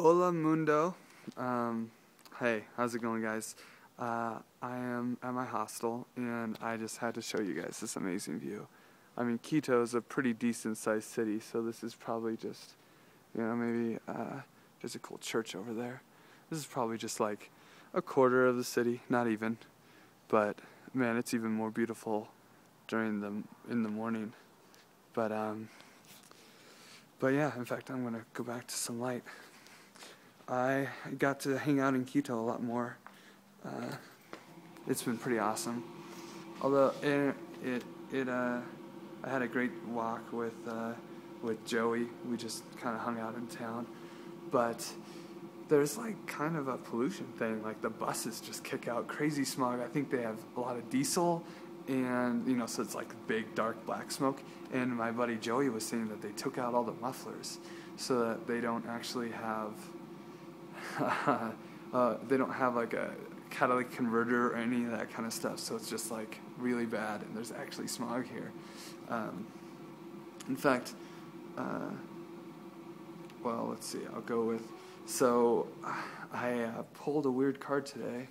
Hola mundo. Hey, how's it going, guys? I am at my hostel, and I just had to show you guys this amazing view. I mean, Quito is a pretty decent-sized city, so this is probably just, maybe there's a cool church over there. This is probably just like a quarter of the city, not even. But man, it's even more beautiful in the morning. But yeah, in fact, I'm gonna go back to some light. I got to hang out in Quito a lot more. It's been pretty awesome. Although I had a great walk with Joey. We just kind of hung out in town, but there's like kind of a pollution thing. Like the buses just kick out crazy smog. I think they have a lot of diesel, and so it's like big dark black smoke. And my buddy Joey was saying that they took out all the mufflers so that they don't actually have like a catalytic converter or any of that kind of stuff. So it's just like really bad, and there's actually smog here. In fact, well, let's see. I'll go with. So I pulled a weird card today.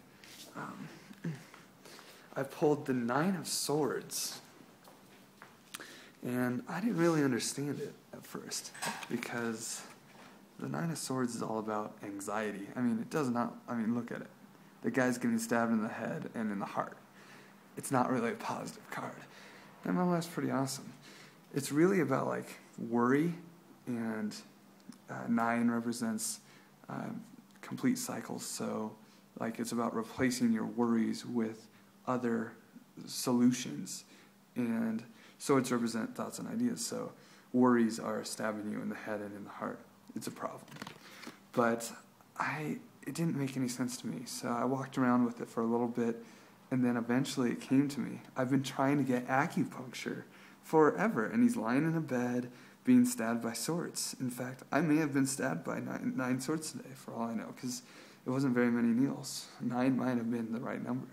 I pulled the Nine of Swords, and I didn't really understand it at first because the Nine of Swords is all about anxiety. I mean, it does not. I mean, look at it. The guy's getting stabbed in the head and in the heart. It's not really a positive card. And that's pretty awesome. It's really about like worry, and 9 represents complete cycles. So like it's about replacing your worries with other solutions, and swords represent thoughts and ideas. So worries are stabbing you in the head and in the heart. It's a problem. But it didn't make any sense to me. So I walked around with it for a little bit, and then eventually it came to me. I've been trying to get acupuncture forever, and he's lying in a bed being stabbed by swords. In fact, I may have been stabbed by nine swords today, for all I know, because it wasn't very many needles. 9 might have been the right number.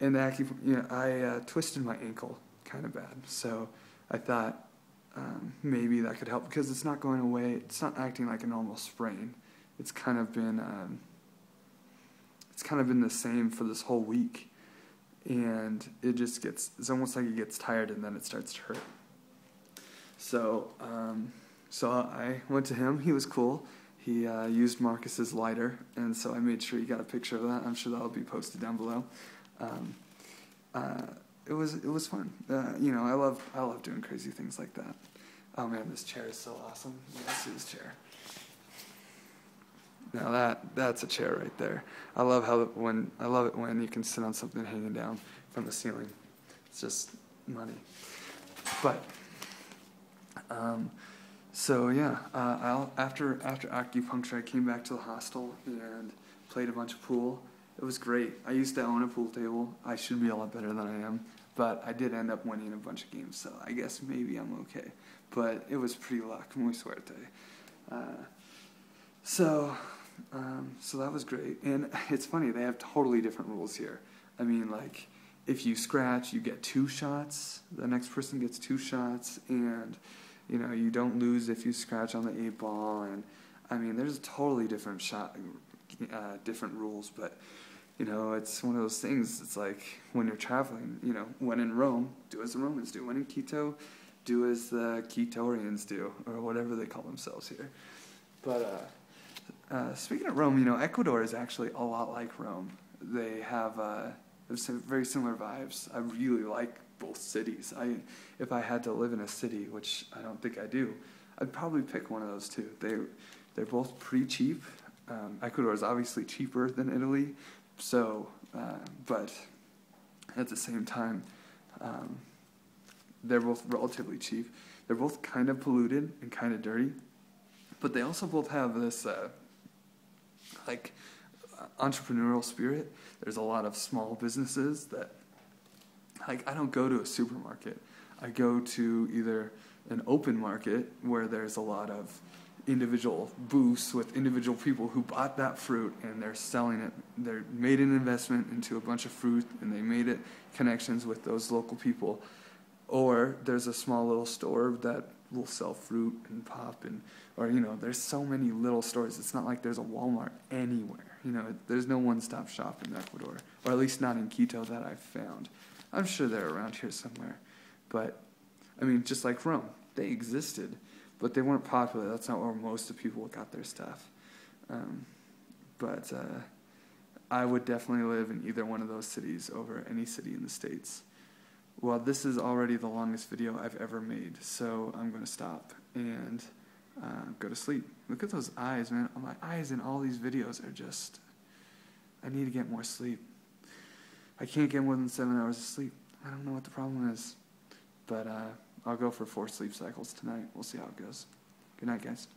And I twisted my ankle kind of bad, so I thought maybe that could help, because it's not going away. It's not acting like a normal sprain. It's kind of been the same for this whole week, and it's almost like it gets tired and then it starts to hurt. So I went to him. He was cool. He used Marcus's lighter, and so I made sure he got a picture of that. I'm sure that'll be posted down below. It was fun. I love doing crazy things like that. Oh man, this chair is so awesome. Let's see this chair. Now that's a chair right there. I love it when you can sit on something hanging down from the ceiling. It's just money. But so yeah, after acupuncture, I came back to the hostel and played a bunch of pool. It was great. I used to own a pool table. I should be a lot better than I am, but I did end up winning a bunch of games, so I guess maybe I'm okay. But it was pretty luck, muy suerte. So that was great. And it's funny, they have totally different rules here. I mean, like, if you scratch, you get 2 shots. The next person gets 2 shots, and you don't lose if you scratch on the 8 ball. And I mean, there's totally different different rules, but it's one of those things. It's like when you're traveling, when in Rome, do as the Romans do. When in Quito, do as the Quitoians do, or whatever they call themselves here. But speaking of Rome, Ecuador is actually a lot like Rome. They have very similar vibes. I really like both cities. If I had to live in a city, which I don't think I do, I'd probably pick one of those two. They're both pretty cheap. Ecuador is obviously cheaper than Italy, so but at the same time, they're both relatively cheap. They're both kind of polluted and kind of dirty, but they also both have this entrepreneurial spirit. There's a lot of small businesses that, like, I don't go to a supermarket. I go to either an open market where there's a lot of individual booths with individual people who bought that fruit and they're selling it. They made an investment into a bunch of fruit and they made connections with those local people. Or there's a small little store that will sell fruit and pop or there's so many little stores. It's not like there's a Walmart anywhere. There's no one-stop shop in Ecuador, or at least not in Quito that I've found. I'm sure they're around here somewhere, but just like Rome, they existed, but they weren't popular. That's not where most of the people got their stuff. But I would definitely live in either one of those cities over any city in the States. Well, this is already the longest video I've ever made, so I'm going to stop and go to sleep. Look at those eyes, man. My eyes in all these videos are just... I need to get more sleep. I can't get more than 7 hours of sleep. I don't know what the problem is. But I'll go for 4 sleep cycles tonight. We'll see how it goes. Good night, guys.